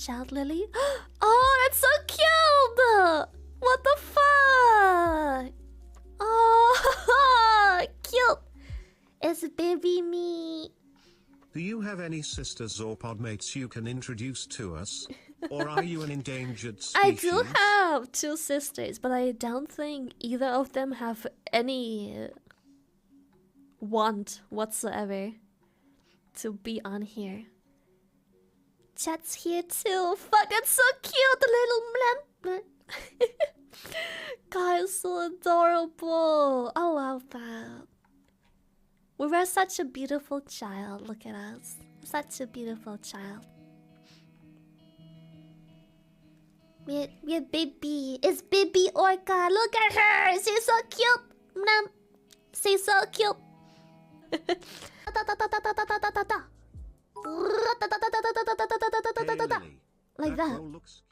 child, Lily? Oh, that's so cute! What the fuck? Oh, cute! It's baby me. Do you have any sisters or podmates you can introduce to us? Or are you an endangered species? I do have 2 sisters, but I don't think either of them have any want whatsoever to be on here. Chat's here too. Fuck, that's so cute, the little blimp. Guys, so adorable. I love that. We were such a beautiful child. Look at us. Such a beautiful child. We're baby. It's baby Orca. Look at her. She's so cute. She's so cute. Hey, Lily, Like that. Role looks